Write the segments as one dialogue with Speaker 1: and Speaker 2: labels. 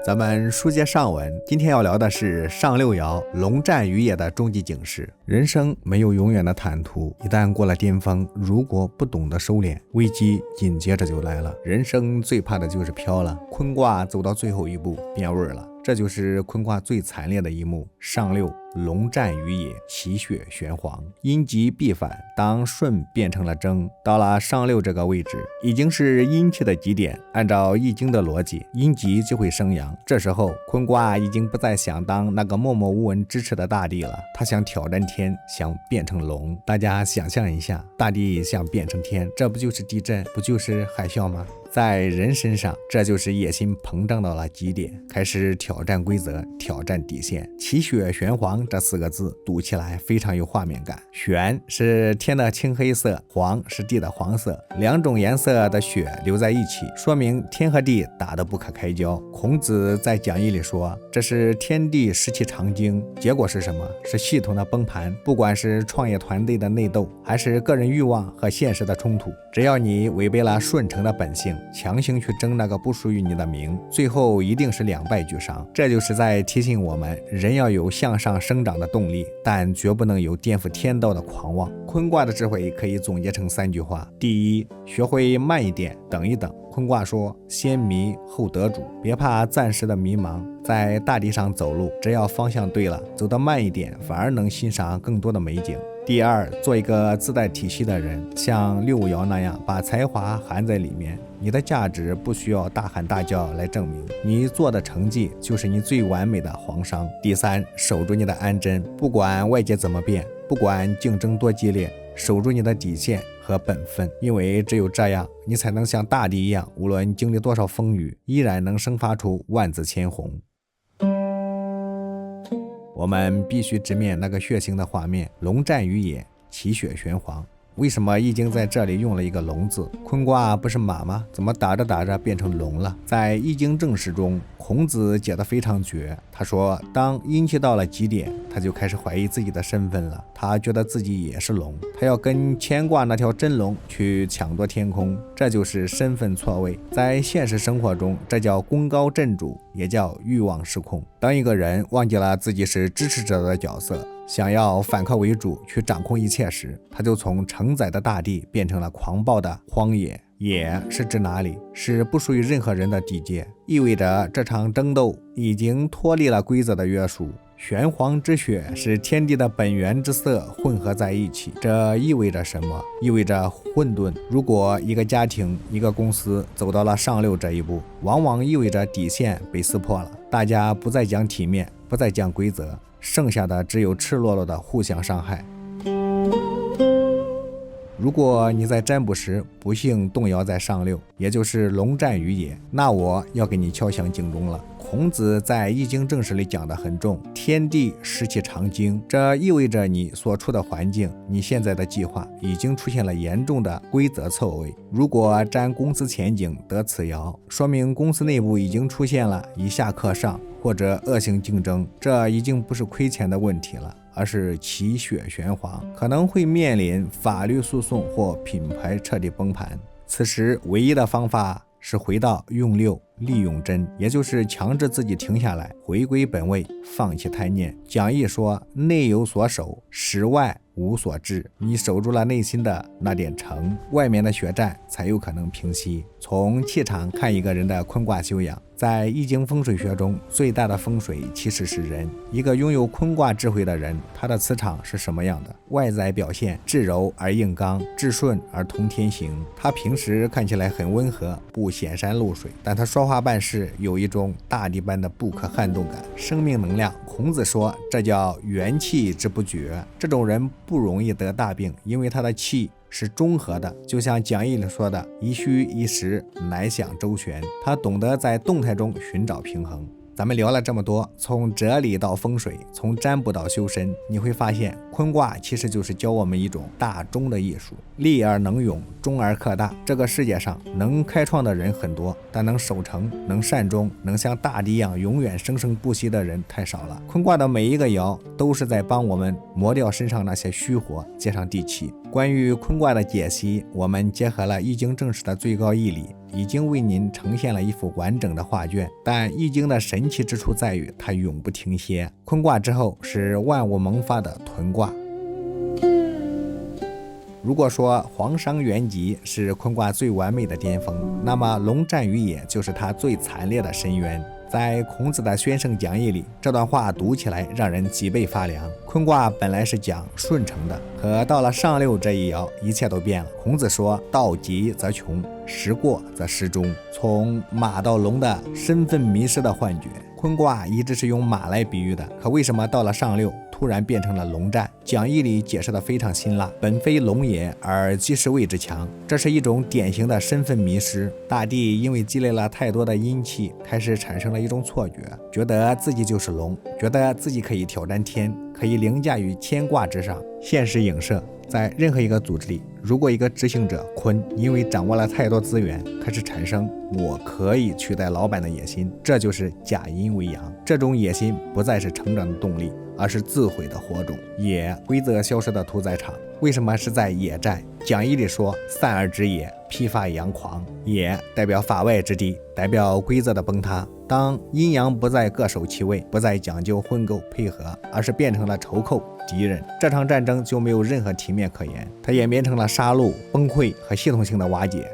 Speaker 1: 咱们书接上文，今天要聊的是上六爻龙战于野的终极警示。人生没有永远的坦途，一旦过了巅峰，如果不懂得收敛，危机紧接着就来了。人生最怕的就是飘了。坤卦走到最后一步，变味了。这就是坤卦最惨烈的一幕。上六，龙战于野，其血玄黄，阴极必反。当顺变成了征，到了上六这个位置，已经是阴气的极点。按照易经的逻辑，阴极就会生阳。这时候坤卦已经不再想当那个默默无闻支持的大地了，他想挑战天，想变成龙。大家想象一下，大地想变成天，这不就是地震，不就是海啸吗？在人身上，这就是野心膨胀到了极点，开始挑战规则，挑战底线。其血玄黄这4个字读起来非常有画面感。玄是天的青黑色，黄是地的黄色，两种颜色的血流在一起，说明天和地打得不可开交。孔子在讲义里说，这是天地失其常经，结果是什么？是系统的崩盘。不管是创业团队的内斗，还是个人欲望和现实的冲突，只要你违背了顺承的本性，强行去争那个不属于你的名，最后一定是两败俱伤。这就是在提醒我们，人要有向上生长的动力，但绝不能有颠覆天道的狂妄。坤卦的智慧可以总结成3句话：第一，学会慢一点，等一等。坤卦说，先迷后得主，别怕暂时的迷茫，在大地上走路，只要方向对了，走得慢一点，反而能欣赏更多的美景。第二，做一个自带体系的人，像六爻那样把才华含在里面。你的价值不需要大喊大叫来证明，你做的成绩就是你最完美的皇商。第三，守住你的安贞，不管外界怎么变，不管竞争多激烈，守住你的底线和本分，因为只有这样，你才能像大地一样，无论经历多少风雨，依然能生发出万紫千红。我们必须直面那个血腥的画面，龙战于野，其血玄黄。为什么易经在这里用了一个龙字？坤卦不是马吗？怎么打着打着变成龙了？在易经正史中，孔子解得非常绝。他说，当阴气到了极点，他就开始怀疑自己的身份了。他觉得自己也是龙，他要跟乾卦那条真龙去抢夺天空，这就是身份错位。在现实生活中，这叫功高震主，也叫欲望失控。当一个人忘记了自己是支持者的角色，想要反客为主去掌控一切时，他就从承载的大地变成了狂暴的荒野。野是指哪里？是不属于任何人的地界，意味着这场争斗已经脱离了规则的约束。玄黄之血是天地的本源之色混合在一起，这意味着什么？意味着混沌。如果一个家庭、一个公司走到了上六这一步，往往意味着底线被撕破了，大家不再讲体面，不再讲规则，剩下的只有赤裸裸的互相伤害。如果你在占卜时不幸动摇在上六，也就是龙战于野，那我要给你敲响警钟了。孔子在易经正史里讲得很重，天地失其常经，这意味着你所处的环境，你现在的计划已经出现了严重的规则错位。如果占公司前景得此爻，说明公司内部已经出现了以下克上或者恶性竞争，这已经不是亏钱的问题了，而是其血玄黄，可能会面临法律诉讼或品牌彻底崩盘。此时唯一的方法是回到用六，利用真，也就是强制自己停下来，回归本位，放弃贪念。讲义说，内有所守，实外无所至。你守住了内心的那点诚，外面的血战才有可能平息。从气场看一个人的坤卦修养，在易经风水学中，最大的风水其实是人。一个拥有坤卦智慧的人，他的磁场是什么样的？外在表现至柔而硬刚，至顺而通天行。他平时看起来很温和，不显山露水，但他说话办事有一种大地般的不可撼动感。生命能量，孔子说这叫元气之不绝。这种人不容易得大病，因为他的气是中和的，就像讲义里说的，一虚一实，乃想周旋。他懂得在动态中寻找平衡。咱们聊了这么多，从哲理到风水，从占卜到修身，你会发现坤卦其实就是教我们一种大中的艺术，利而能勇，忠而克大。这个世界上能开创的人很多，但能守成，能善终，能像大地一样永远生生不息的人太少了。坤卦的每一个爻都是在帮我们磨掉身上那些虚火，接上地气。关于坤卦的解析，我们结合了易经正史的最高义理，已经为您呈现了一幅完整的画卷，但易经的神奇之处在于它永不停歇。坤卦之后是万物萌发的屯卦。如果说黄商元吉是坤卦最完美的巅峰，那么龙战于野就是它最惨烈的深渊。在孔子的宣圣讲义里，这段话读起来让人脊背发凉。坤卦本来是讲顺承的，可到了上六这一爻，一切都变了。孔子说道极则穷，时过则失终。从马到龙的身份迷失的幻觉，坤卦一直是用马来比喻的，可为什么到了上六突然变成了龙战？讲义里解释的非常辛辣，本非龙也，而即是谓之强。这是一种典型的身份迷失。大地因为积累了太多的阴气，开始产生了一种错觉，觉得自己就是龙，觉得自己可以挑战天，可以凌驾于天卦之上。现实影射，在任何一个组织里，如果一个执行者鲲因为掌握了太多资源，开始产生我可以取代老板的野心，这就是假阴为阳。这种野心不再是成长的动力，而是自毁的火种。野，规则消失的屠宰场。为什么是在野战？讲义里说散而之野，披发扬狂。野代表法外之地，代表规则的崩塌。当阴阳不再各守其位，不再讲究混构配合，而是变成了仇寇敌人，这场战争就没有任何体面可言，它演变成了杀戮、崩溃和系统性的瓦解。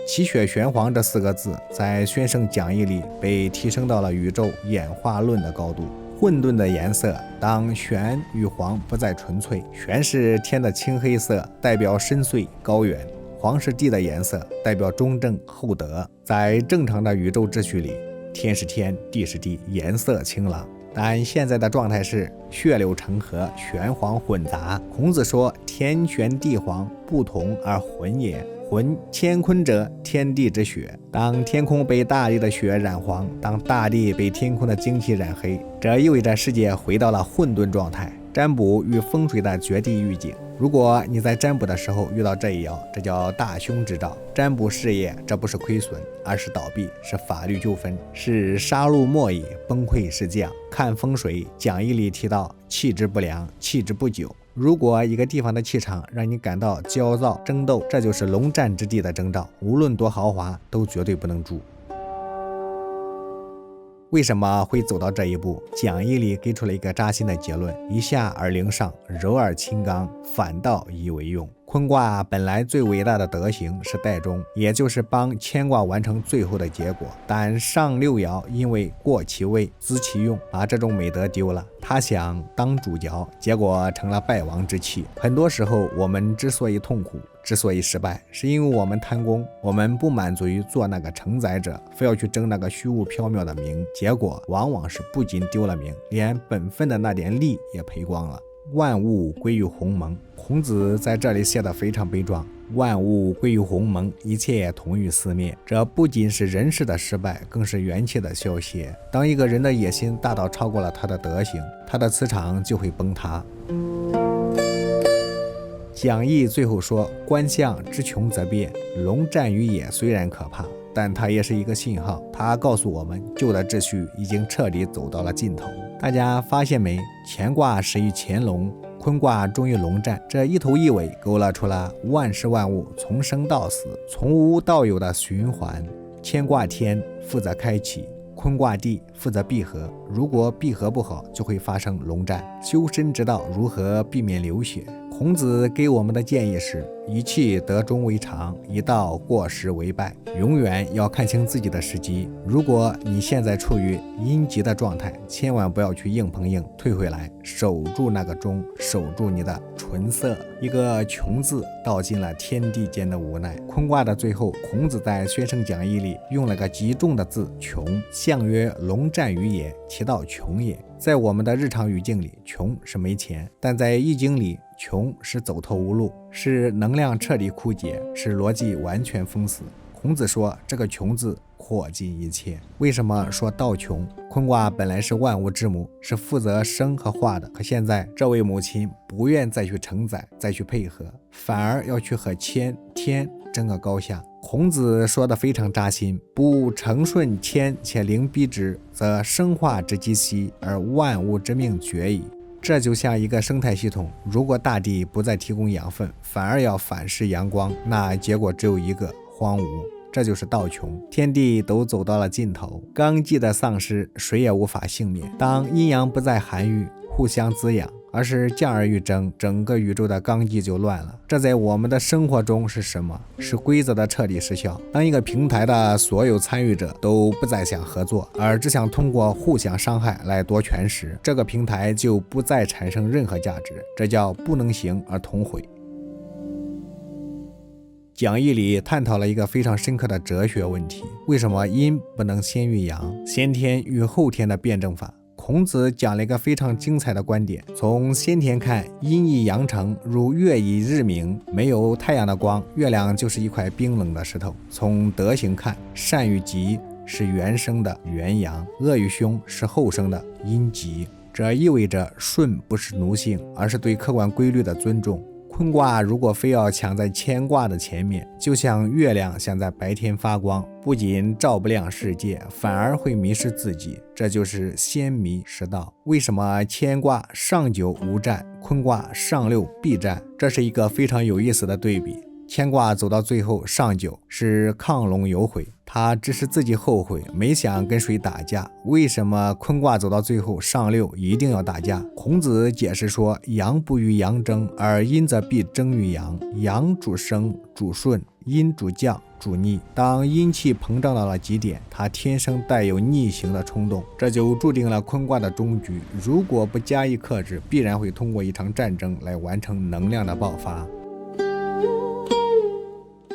Speaker 1: 气血玄黄这4个字在宣圣讲义里被提升到了宇宙演化论的高度。混沌的颜色，当玄与黄不再纯粹，玄是天的青黑色，代表深邃高远；黄是地的颜色，代表中正厚德。在正常的宇宙秩序里，天是天，地是地，颜色清朗。但现在的状态是血流成河，玄黄混杂。孔子说天玄地黄，不同而浑也。浑，乾坤者，天地之血。当天空被大地的血染黄，当大地被天空的精气染黑，这意味着世界回到了混沌状态。占卜与风水的绝地预警。如果你在占卜的时候遇到这一爻，这叫大凶之兆。占卜事业，这不是亏损，而是倒闭，是法律纠纷，是杀戮末矣，崩溃是降。看风水，讲义里提到气质不良，气质不久。如果一个地方的气场让你感到焦躁争斗，这就是龙战之地的征兆，无论多豪华都绝对不能住。为什么会走到这一步？讲义里给出了一个扎心的结论：一下而灵上，柔而轻刚，反倒以为用。坤卦本来最伟大的德行是代中，也就是帮乾卦完成最后的结果，但上六爻因为过其位资其用，把这种美德丢了。他想当主角，结果成了败亡之器。很多时候我们之所以痛苦，之所以失败，是因为我们贪功，我们不满足于做那个承载者，非要去争那个虚无缥缈的名，结果往往是不仅丢了名，连本分的那点利也赔光了。万物归于鸿蒙，孔子在这里写得非常悲壮。万物归于鸿蒙，一切同于四灭。这不仅是人事的失败，更是元气的消泄。当一个人的野心大到超过了他的德行，他的磁场就会崩塌。讲义最后说，观象之穷则变。龙战于野虽然可怕，但它也是一个信号，它告诉我们旧的秩序已经彻底走到了尽头。大家发现没？乾卦始于乾隆，坤卦终于龙战，这一头一尾勾勒出了万事万物从生到死、从无到有的循环。乾卦天负责开启，坤卦地负责闭合。如果闭合不好，就会发生龙战。修身之道如何避免流血？孔子给我们的建议是：一气得中为常，一道过时为败。永远要看清自己的时机。如果你现在处于阴极的状态，千万不要去硬碰硬，退回来，守住那个中，守住你的纯色。一个穷字道尽了天地间的无奈。坤卦的最后，孔子在宣圣讲义里用了个极重的字穷，象曰龙战于野，其道穷也。在我们的日常语境里，穷是没钱，但在易经里，穷是走投无路，是能量彻底枯竭，是逻辑完全封死。孔子说这个穷字扩尽一切。为什么说道穷？坤卦本来是万物之母，是负责生和化的，可现在这位母亲不愿再去承载，再去配合，反而要去和天争个高下。孔子说的非常扎心：不承顺天且灵逼之，则生化之机息，而万物之命绝矣。这就像一个生态系统，如果大地不再提供养分，反而要反射阳光，那结果只有一个荒芜。这就是道穷，天地都走到了尽头，纲纪的丧失，谁也无法幸免。当阴阳不再含育，互相滋养，而是降而愈争，整个宇宙的纲纪就乱了。这在我们的生活中是什么？是规则的彻底失效。当一个平台的所有参与者都不再想合作，而只想通过互相伤害来夺权时，这个平台就不再产生任何价值，这叫不能行而同毁。讲义里探讨了一个非常深刻的哲学问题：为什么阴不能先于阳？先天与后天的辩证法。孔子讲了一个非常精彩的观点：从先天看，阴以阳成，如月以日明，没有太阳的光，月亮就是一块冰冷的石头。从德行看，善与吉是原生的元阳，恶与凶是后生的阴吉。这意味着顺不是奴性，而是对客观规律的尊重。坤卦如果非要抢在乾卦的前面，就像月亮想在白天发光，不仅照不亮世界，反而会迷失自己，这就是先迷失道。为什么乾卦上九无战，坤卦上六必战？这是一个非常有意思的对比。乾卦走到最后，上九是亢龙有悔，他只是自己后悔，没想跟谁打架。为什么坤卦走到最后，上六一定要打架？孔子解释说，阳不与阳争，而阴则必争于阳。阳主生主顺，阴主降主逆。当阴气膨胀到了极点，它天生带有逆行的冲动，这就注定了坤卦的终局。如果不加以克制，必然会通过一场战争来完成能量的爆发。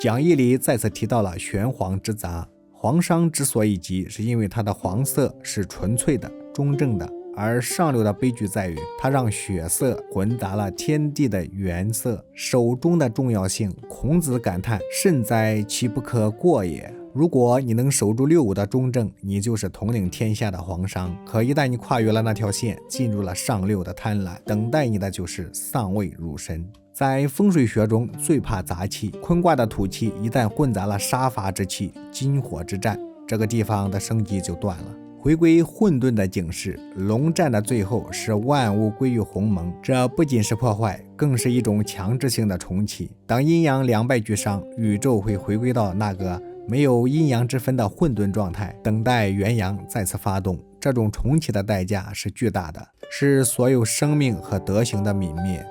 Speaker 1: 讲义里再次提到了玄黄之杂，黄商之所以急，是因为它的黄色是纯粹的、中正的，而上六的悲剧在于，它让血色混杂了天地的原色。手中的重要性，孔子感叹：慎哉，其不可过也。如果你能守住六五的中正，你就是统领天下的皇商。可一旦你跨越了那条线，进入了上六的贪婪，等待你的就是丧位入身。在风水学中最怕杂气，坤卦的土气一旦混杂了杀伐之气、金火之战，这个地方的生机就断了。回归混沌的警示，龙战的最后是万物归于鸿蒙，这不仅是破坏，更是一种强制性的重启。当阴阳两败俱伤，宇宙会回归到那个没有阴阳之分的混沌状态，等待元阳再次发动。这种重启的代价是巨大的，是所有生命和德行的泯灭。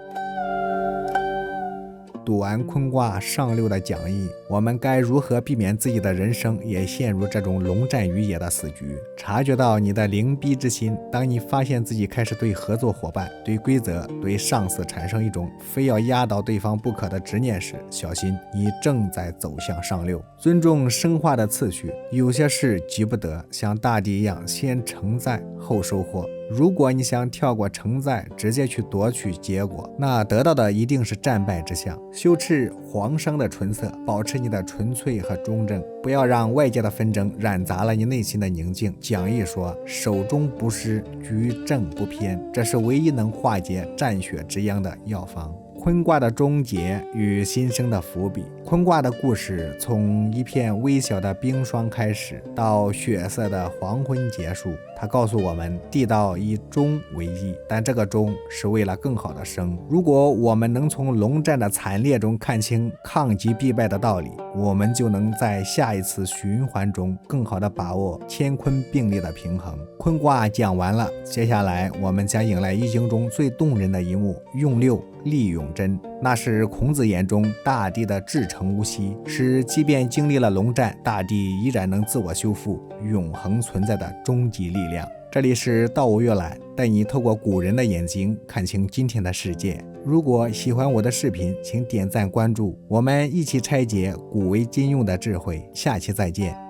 Speaker 1: 读完坤卦上六的讲义，我们该如何避免自己的人生也陷入这种龙战于野的死局？察觉到你的灵逼之心，当你发现自己开始对合作伙伴、对规则、对上司产生一种非要压倒对方不可的执念时，小心，你正在走向上六。尊重生化的次序，有些事急不得，像大地一样，先承载后收获。如果你想跳过承载，直接去夺取结果，那得到的一定是战败之象。修饰黄商的纯色，保持你的纯粹和中正，不要让外界的纷争染杂了你内心的宁静。讲义说，手中不失，居正不偏，这是唯一能化解战血之殃的药方。坤卦的终结与新生的伏笔。坤卦的故事从一片微小的冰霜开始，到血色的黄昏结束。它告诉我们，地道以终为义，但这个终是为了更好的生。如果我们能从龙战的惨烈中看清抗击必败的道理，我们就能在下一次循环中更好的把握乾坤并立的平衡。坤卦讲完了，接下来我们将迎来易经中最动人的一幕，用六立永贞。那是孔子眼中大地的至诚无息，是即便经历了龙战，大地依然能自我修复、永恒存在的终极力量。这里是道无阅览，带你透过古人的眼睛看清今天的世界。如果喜欢我的视频，请点赞关注，我们一起拆解古为今用的智慧。下期再见。